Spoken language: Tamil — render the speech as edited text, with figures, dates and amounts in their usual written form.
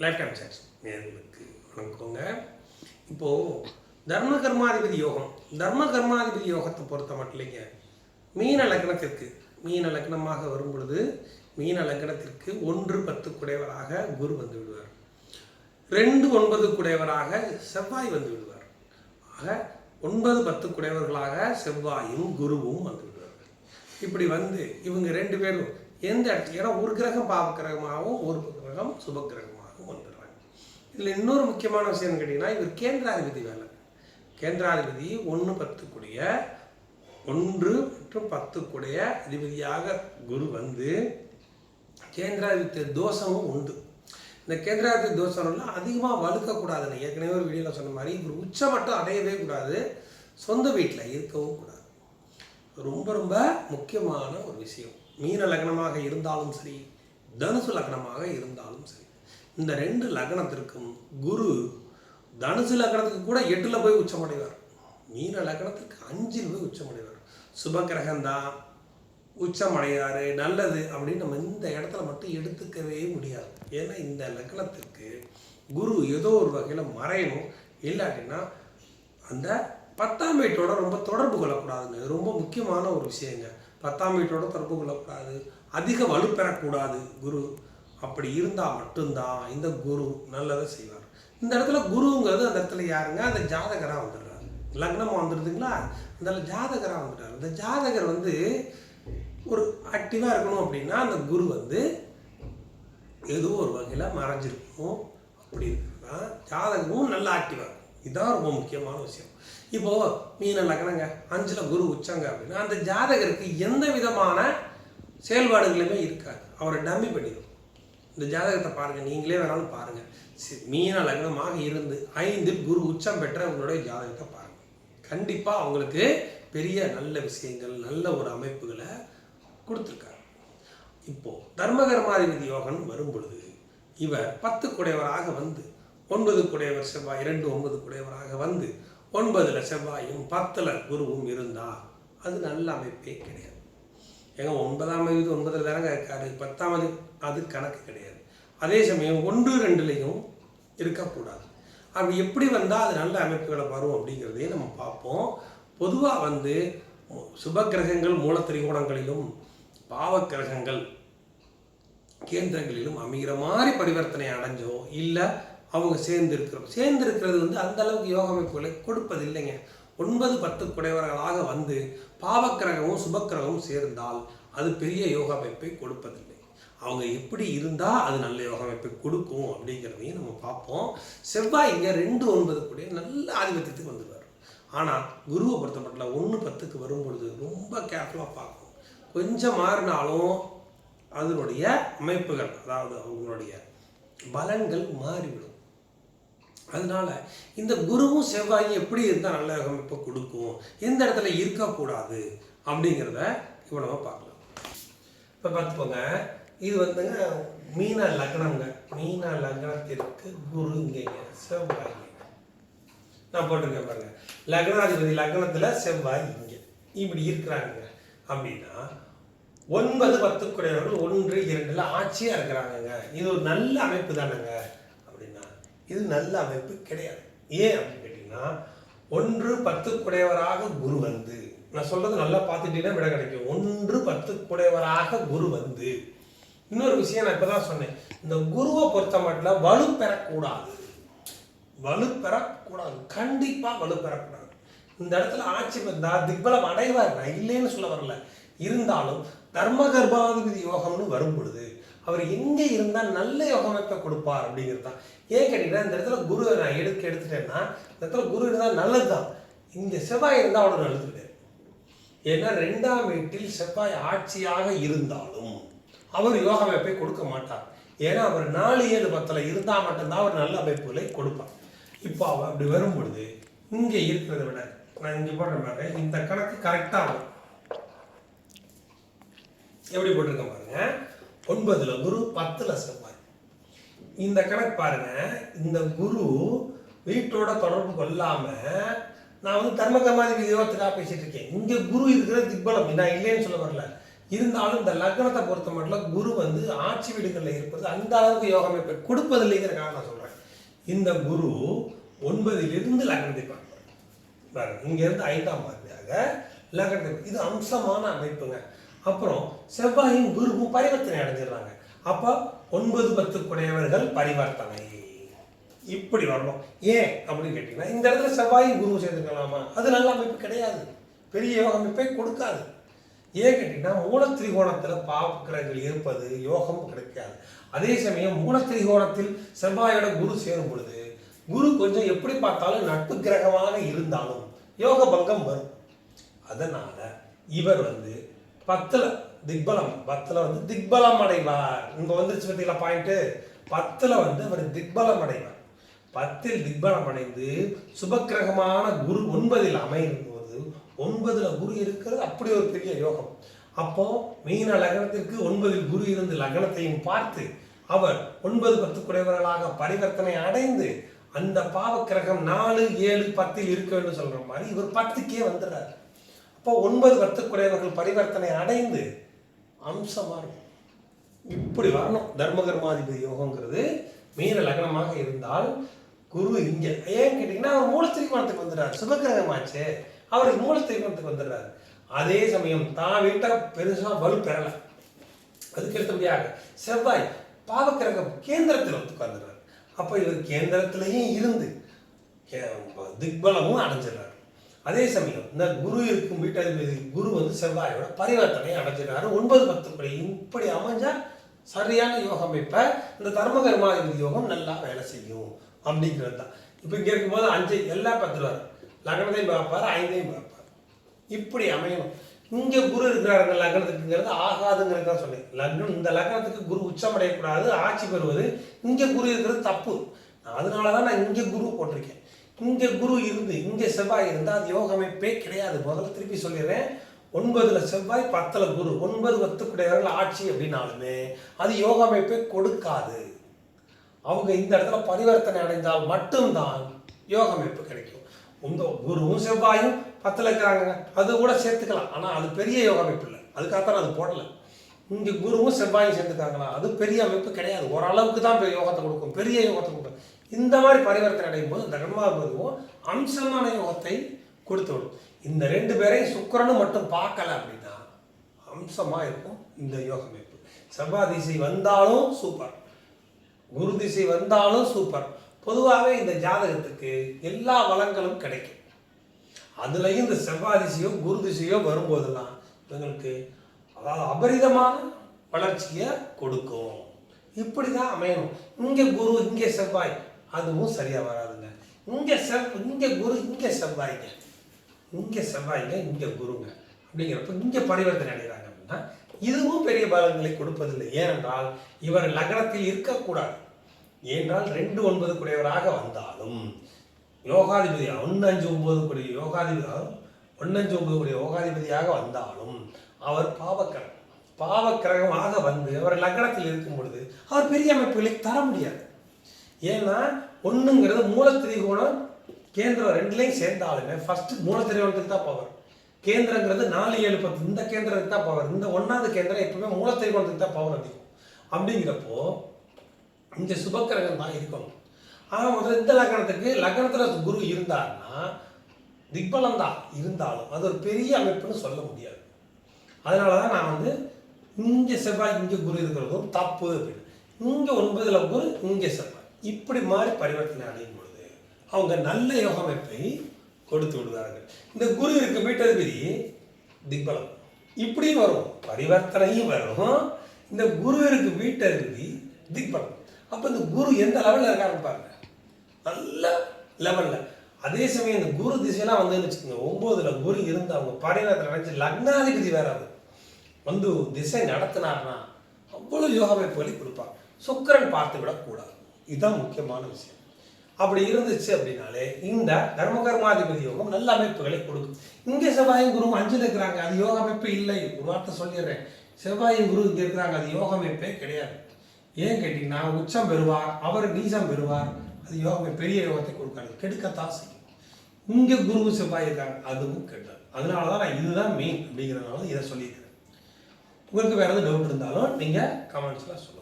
லைஃப் டைம் சார்ஸ் நேர்களுக்கு வணக்கங்க. இப்போது தர்ம கர்மாதிபதி யோகம், தர்ம கர்மாதிபதி யோகத்தை பொறுத்த மட்டும் இல்லைங்க. மீன லக்னத்திற்கு மீன லக்னமாக வரும் பொழுது மீன லக்னத்திற்கு 1-10 குடையவராக குரு வந்து விடுவார். 2-9 குடையவராக செவ்வாய் வந்து விடுவார். ஆக 9-10 குடையவர்களாக செவ்வாயும் குருவும் வந்து விடுவார்கள். இப்படி வந்து இவங்க 2 பேரும் எந்த இடத்துல, ஏன்னா ஒரு கிரகம் பாவ கிரகமாகவும் ஒரு கிரகம் சுப கிரகமாகவும் வந்துடுறாங்க. இதில் இன்னொரு முக்கியமான விஷயம் கேட்டிங்கன்னா, இவர் கேந்திராதிபதி வேலை. கேந்திராதிபதி 1-10 கூடிய 1 மற்றும் 10 கூடிய அதிபதியாக குரு வந்து கேந்திராதிபத்திய தோஷமும் உண்டு. இந்த கேந்திராதிபத்திய தோஷம்லாம் அதிகமாக வலுக்கக்கூடாதுன்னு ஏற்கனவே ஒரு வீடியோவில் சொன்ன மாதிரி இவர் உச்ச மட்டும் அடையவே கூடாது, சொந்த வீட்டில் இருக்கவும் கூடாது. ரொம்ப ரொம்ப முக்கியமான ஒரு விஷயம். மீன லக்னமாக இருந்தாலும் சரி, தனுசு லக்னமாக இருந்தாலும் சரி, இந்த 2 லக்னத்திற்கும் குரு தனுசு லக்னத்துக்கு கூட 8ல் போய் உச்சமடைவார், மீன லக்னத்துக்கு 5ல் போய் உச்சமடைவார். சுப கிரகம்தான் உச்சமடையாரு நல்லது அப்படின்னு நம்ம இந்த இடத்துல மட்டும் எடுத்துக்கவே முடியாது. ஏன்னா இந்த லக்னத்திற்கு குரு ஏதோ ஒரு வகையில் மறையணும். இல்லாட்டின்னா அந்த 10ஆம் வீட்டோட ரொம்ப தொடர்பு கொள்ளக்கூடாதுங்க. ரொம்ப முக்கியமான ஒரு விஷயங்க. 10ஆம் வீட்டோட தொடர்பு கொள்ளக்கூடாது, அதிக வலுப்பெறக்கூடாது குரு. அப்படி இருந்தால் மட்டும்தான் இந்த குரு நல்லதை செய்வார். இந்த இடத்துல குருங்கிறது அந்த இடத்துல யாருங்க, அந்த ஜாதகராக வந்துடுறாரு. லக்னமாக வந்துடுதுங்களா, அந்த ஜாதகராக வந்துடுறாரு. அந்த ஜாதகர் வந்து ஒரு ஆக்டிவாக இருக்கணும் அப்படின்னா அந்த குரு வந்து ஏதோ ஒரு வகையில் மறைஞ்சிருக்கணும். அப்படி இருக்குன்னா ஜாதகமும் நல்லா ஆக்டிவாக இருக்கும். இதுதான் ரொம்ப முக்கியமான விஷயம். இப்போது மீன லக்னங்க 5ல் குரு உச்சங்க அப்படின்னா அந்த ஜாதகருக்கு எந்த விதமான செயல்பாடுகளுமே இருக்காது, அவரை டம்மி பண்ணிடும். இந்த ஜாதகத்தை பாருங்கள், நீங்களே வேணாலும் பாருங்கள். மீன லக்னமாக இருந்து 5ல் குரு உச்சம் பெற்ற உங்களுடைய ஜாதகத்தை பாருங்கள். கண்டிப்பாக அவங்களுக்கு பெரிய நல்ல விஷயங்கள், நல்ல ஒரு அமைப்புகளை கொடுத்துருக்காரு. இப்போது தர்மகர்மாதிபதி யோகன் வரும் பொழுது இவர் 10 குடையவராக வந்து 9 குடையவர் செவ்வாய் 2-9 குடையவராக வந்து 9ல் செவ்வாயும் 10ல் குருவும் இருந்தால் அது நல்ல அமைப்பே கிடையாது. ஏங்க 9ஆம் தேதி 9ல் தானங்க இருக்காரு, 10ஆம் அது கணக்கு கிடையாது. அதே சமயம் 1-2லையும் இருக்கக்கூடாது. அப்படி எப்படி வந்தால் அது நல்ல அமைப்புகளை வரும் அப்படிங்கிறதையும் நம்ம பார்ப்போம். பொதுவாக வந்து சுப கிரகங்கள் மூலத்திரிகோணங்களிலும் பாவக்கிரகங்கள் கேந்திரங்களிலும் அமைகிற மாதிரி பரிவர்த்தனை அடைஞ்சோ இல்லை அவங்க சேர்ந்திருக்கிறது வந்து அந்த அளவுக்கு யோக அமைப்புகளை கொடுப்பதில்லைங்க. 9-10 குடையவர்களாக வந்து பாவக்கிரகமும் சுபக்கிரகமும் சேர்ந்தால் அது பெரிய யோக அமைப்பை கொடுப்பதில்லை. அவங்க எப்படி இருந்தால் அது நல்ல யோக அமைப்பை கொடுக்கும் அப்படிங்கிறதையும் நம்ம பார்ப்போம். செவ்வாய் இங்கே 2-9 கூடிய நல்ல ஆதிபத்தியத்துக்கு வந்துடுவார். ஆனால் குருவை பொறுத்தப்பட்ட 1-10க்கு வரும் பொழுது ரொம்ப கேர்ஃபுல்லாக பார்க்கணும். கொஞ்சம் மாறினாலும் அதனுடைய அமைப்புகள், அதாவது அவங்களுடைய பலன்கள் மாறிவிடும். அதனால இந்த குருவும் செவ்வாயும் எப்படி இருந்தால் நல்ல அமைப்பை கொடுக்கும், எந்த இடத்துல இருக்கக்கூடாது அப்படிங்கிறத இப்போ நம்ம பார்க்கலாம். இப்போ பார்த்துப்போங்க, இது வந்துங்க மீன லக்னங்க. மீன லக்னத்திற்கு குரு இங்கேங்க, செவ்வாய் நான் போட்டிருக்கேன் பாருங்க. லக்னாதிபதி லக்னத்தில் செவ்வாய் இங்கே இப்படி இருக்கிறாங்க அப்படின்னா 9-10 குடையவர்கள் 1-2ல் ஆட்சியாக இருக்கிறாங்கங்க. இது ஒரு நல்ல அமைப்பு தானேங்க அப்படின்னா இது நல்ல அமைப்பு கிடையாது. ஏன் அப்படின்னு கேட்டிங்கன்னா 1-10 குடையவராக குரு வந்து, நான் சொல்கிறது நல்லா பார்த்துட்டீங்கன்னா விட கிடைக்கும். 1-10 குடையவராக குரு வந்து, இன்னொரு விஷயம் நான் இப்போ தான் சொன்னேன், இந்த குருவை பொறுத்த மட்டும் வலுப்பெறக்கூடாது, கண்டிப்பாக வலுப்பெறக்கூடாது. இந்த இடத்துல ஆட்சி வந்தால் திக்பலம் அடைவார், நான் இல்லைன்னு சொல்ல வரல. இருந்தாலும் தர்ம கர்மாதிபதி யோகம்னு வரும் பொழுது அவர் எங்கே இருந்தால் நல்ல யோக அமைப்பை கொடுப்பார் அப்படிங்கிறது தான். ஏன் கேட்டீங்கன்னா, இந்த இடத்துல குரு நான் எடுத்துட்டேன்னா இந்த இடத்துல குரு இருந்தால் நல்லது தான். இங்கே செவ்வாய் இருந்தால் அவ்வளோ நல்லது கிடையாது. ஏன்னா 2ஆம் வீட்டில் செவ்வாய் ஆட்சியாக இருந்தாலும் அவர் யோக அமைப்பை கொடுக்க மாட்டார். ஏன்னா அவர் 4-7-10ல் இருந்தால் மட்டும்தான் அவர் நல்ல அமைப்புகளை கொடுப்பார். இப்போ அவர் அப்படி வரும் பொழுது இங்கே இருக்கிறத விட நான் இங்கே போடுற மாதிரி இந்த கணக்கு கரெக்டாக வரும். எப்படி போட்டிருக்கேன் பாருங்க, 9ல் குரு 10ல் செவ்வாய். இந்த கணக்கு பாருங்க, இந்த குரு வீட்டோட தொடர்பு கொள்ளாம நான் வந்து தர்ம கர்மாதிபதி யோகத்துக்காக பேசிட்டு இருக்கேன். இங்க குரு இருக்கிற திக்பலம், நான் இல்லைன்னு சொல்ல வரல. இருந்தாலும் இந்த லக்னத்தை பொறுத்த மட்டும் குரு வந்து ஆட்சி வீடுகளில் இருப்பது அந்த அளவுக்கு யோக அமைப்பை கொடுப்பதில்லைங்கிறக்காக நான் சொல்கிறேன். இந்த குரு 9லிருந்து லக்னத்தை பார்ப்பார். இங்கேருந்து 5ஆம் பார்வையாக லக்னத்தை, இது அம்சமான அமைப்புங்க. அப்புறம் செவ்வாயும் குருவும் பரிவர்த்தனை அடைஞ்சிடுறாங்க. அப்போ 9, 10 குடையவர்கள் பரிவர்த்தனை இப்படி வரணும். ஏன் அப்படின்னு கேட்டீங்கன்னா, இந்த இடத்துல செவ்வாயும் குருவும் சேர்ந்துக்கலாமா? அது நல்ல அமைப்பு கிடையாது, பெரிய யோக அமைப்பை கொடுக்காது. ஏன் கேட்டீங்கன்னா, மூலத்திரிகோணத்தில் பாவக்கிரகங்கள் இருப்பது யோகம் கிடைக்காது. அதே சமயம் மூலத்திரிகோணத்தில் செவ்வாயோட குரு சேரும் பொழுது குரு கொஞ்சம் எப்படி பார்த்தாலும் நட்பு கிரகமாக இருந்தாலும் யோக பங்கம் வரும். அதனால இவர் வந்து 10ல் திக்பலம், 10ல் வந்து திக்பலம் அடைவார். இங்க வந்துருச்சு பார்த்தீங்களா பாயிண்ட். 10ல் வந்து அவர் திக்பலம் அடைவார். 10ல் திக்பலம் அடைந்து சுபக்கிரகமான குரு 9ல் அமையும் போது 9ல் குரு இருக்கிறது அப்படி ஒரு பெரிய யோகம். அப்போ மீன லக்னத்திற்கு 9ல் குரு இருந்து லக்னத்தையும் பார்த்து அவர் 9, 10 குடையவர்களாக பரிவர்த்தனை அடைந்து அந்த பாவக்கிரகம் 4, 7, 10ல் இருக்க வேண்டும் சொல்ற மாதிரி இவர் 10க்கே வந்துடுறார். அப்போ 9, 10 குடையவர்கள் பரிவர்த்தனை அடைந்து அம்சமா இருக்கும். இப்படி வரணும். தர்மகர்மாதிபதி யோகங்கிறது மீன லக்னமாக இருந்தால் குரு இங்க ஏன் கேட்டீங்கன்னா, அவர் மூலத்திரிகோணத்துக்கு வந்துடுறாரு. சுபக்கிரகமாச்சே, அவருக்கு மூலத்திரிகோணத்துக்கு வந்துடுறாரு. அதே சமயம் தான் வீட்டை பெருசா வலு பெறலை. அதுக்கு அடுத்தபடியாக செவ்வாய் பாவக்கிரகம் கேந்திரத்தில் உட்கார்ந்துடுறாரு. அப்போ இவர் கேந்திரத்திலையும் இருந்து திக்பலமும் அடைஞ்சிடறாரு. அதே சமயம் இந்த குரு இருக்கும் வீட்டதிபதி குரு வந்து செவ்வாயோட பரிவர்த்தனை அடைஞ்சிடறாரு. 9, 10 படி இப்படி அமைஞ்சா சரியான யோக அமைப்பை இந்த தர்மகர்மாதிபதி யோகம் நல்லா வேலை செய்யும் அப்படிங்கிறது தான். இப்போ இங்கே இருக்கும்போது 5 எல்லாம் 10 லக்னத்தையும் பார்ப்பார், 5ஐயும் பார்ப்பார். இப்படி அமையணும். இங்கே குரு இருக்கிறாருங்க லக்னத்துக்குங்கிறது ஆகாதுங்கிறதா சொன்னேன். லக்னம் இந்த லக்னத்துக்கு குரு உச்சமடையக்கூடாது, ஆட்சி பெறுவது. இங்கே குரு இருக்கிறது தப்பு. அதனால தான் நான் இங்கே குரு போட்டிருக்கேன். இங்கே குரு இருந்து இங்கே செவ்வாய் இருந்தால் அது யோக அமைப்பே கிடையாது. முதல்ல திருப்பி சொல்லிடுறேன். 9ல் செவ்வாய், 10ல் குரு, 9, 10 குடையவர்கள் ஆட்சி அப்படின்னாலுமே அது யோக அமைப்பை கொடுக்காது. அவங்க இந்த இடத்துல பரிவர்த்தனை அடைந்தால் மட்டும்தான் யோக அமைப்பு கிடைக்கும். இந்த குருவும் செவ்வாயும் 10ல் இருக்கிறாங்க, அது கூட சேர்த்துக்கலாம். ஆனால் அது பெரிய யோக அமைப்பு இல்லை. அதுக்காகத்தான் அது போடலை. இங்கே குருவும் செவ்வாயும் சேர்த்துக்காங்களா, அது பெரிய அமைப்பு கிடையாது. ஓரளவுக்கு தான் யோகத்தை கொடுக்கும், பெரிய யோகத்தை கொடுக்கும். இந்த மாதிரி பரிவர்த்தனை அடையும் போது இந்த கர்மாபதியும் அம்சமான யோகத்தை கொடுத்து விடும். இந்த 2 பேரையும் சுக்கிரனும் மட்டும் பார்க்கல அப்படின்னா அம்சமாக இருக்கும் இந்த யோக அமைப்பு. செவ்வாய் திசை வந்தாலும் சூப்பர், குரு திசை வந்தாலும் சூப்பர். பொதுவாகவே இந்த ஜாதகத்துக்கு எல்லா வளங்களும் கிடைக்கும். அதுலேயும் இந்த செவ்வாய் திசையோ குரு திசையோ வரும்போதெல்லாம் இவங்களுக்கு அதாவது அபரிதமான வளர்ச்சியை கொடுக்கும். இப்படி தான் அமையணும். இங்கே குரு இங்கே செவ்வாய் அதுவும் சரியாக வராதுங்க. இங்கே குரு இங்கே செவ்வாய்ங்க, இங்கே செவ்வாய்ங்க இங்கே குருங்க அப்படிங்கிறப்ப இங்கே பரிவர்த்தனை அடைகிறாங்க அப்படின்னா இதுவும் பெரிய பலன்களை கொடுப்பதில்லை. ஏனென்றால் இவர் லக்னத்தில் இருக்கக்கூடாது. ஏனென்றால் 2, 9 குடையவராக வந்தாலும் யோகாதிபதி 1, 5, 9 குடைய யோகாதிபதி 1, 5, 9 குடைய யோகாதிபதியாக வந்தாலும் அவர் பாவக்கிரகமாக வந்து அவர் லக்னத்தில் இருக்கும் பொழுது அவர் பெரிய அமைப்புகளை தர முடியாது. ஏன்னா 1ங்கிறது மூலத்திரிகோணம் கேந்திரம் 2லையும் சேர்ந்தாலுமே ஃபர்ஸ்ட் மூலத்திரிகோணத்துக்கு தான் பவர். கேந்திரங்கிறது 4, 7, 10 இந்த கேந்திரத்துக்கு தான் பவர். இந்த 1வது கேந்திரம் எப்பவுமே மூலத்திரிகோணத்துக்கு தான் பவர் அதிகம். அப்படிங்கிறப்போ இந்த சுபக்கிரகம் தான் இருக்கணும். ஆனால் முதல்ல இந்த லக்னத்தில் குரு இருந்தாருன்னா திக்பலம் தான் இருந்தாலும் அது ஒரு பெரிய அமைப்புன்னு சொல்ல முடியாது. அதனால தான் நான் வந்து இங்கே செவ்வாய் இங்கே குரு இருக்கிறதும் தப்பு அப்படின்னு. இங்கே 9ல் குரு இங்கே செவ்வாய் இப்படி மாதிரி பரிவர்த்தனை அடையும் பொழுது அவங்க நல்ல யோக அமைப்பை கொடுத்து விடுவார்கள். இந்த குரு இருக்க வீட்டதிபதி திக்பலம் இப்படியும் வரும், பரிவர்த்தனையும் வரும். இந்த குரு இருக்கு வீட்டதிபதி திக்பலம். அப்போ இந்த குரு எந்த லெவலில் இருக்காருன்னு பாருங்க, நல்ல லெவலில். அதே சமயம் இந்த குரு திசையெல்லாம் வந்து வச்சுக்கோங்க, 9ல் குரு இருந்து அவங்க பரிவர்த்தனை அடைஞ்சு லக்னாதிபதி வேற வந்து திசை நடத்தினார்னா அவ்வளோ யோக அமைப்புகளை கொடுப்பாங்க. சுக்கிரன் பார்த்து விடக்கூடாது, இதுதான் முக்கியமான விஷயம். அப்படி இருந்துச்சு அப்படின்னாலே இந்த தர்மகர்மாதிபதி யோகம் நல்ல அமைப்புகளை கொடுக்கும். இங்கே செவ்வாயும் குரு 5ல் இருக்கிறாங்க, அது யோக அமைப்பு இல்லை. ஒரு வார்த்தை சொல்லிடுறேன், செவ்வாயும் குரு இங்கே இருக்கிறாங்க, அது யோக அமைப்பே கிடையாது. ஏன் கேட்டிங்கன்னா உச்சம் பெறுவார், அவர் நீசம் பெறுவார், அது யோகமே பெரிய யோகத்தை கொடுக்காது, கெடுக்கத்தான் செய்யும். இங்கே குரு செவ்வாய் இருக்காங்க, அதுவும் கெட்டாது. அதனால தான் நான் இதுதான் மெயின் அப்படிங்கிறதுனால இதை சொல்லியிருக்கிறேன். உங்களுக்கு வேறு எதாவது டவுட் இருந்தாலும் நீங்கள் கமெண்ட்ஸில் சொல்லுங்கள்.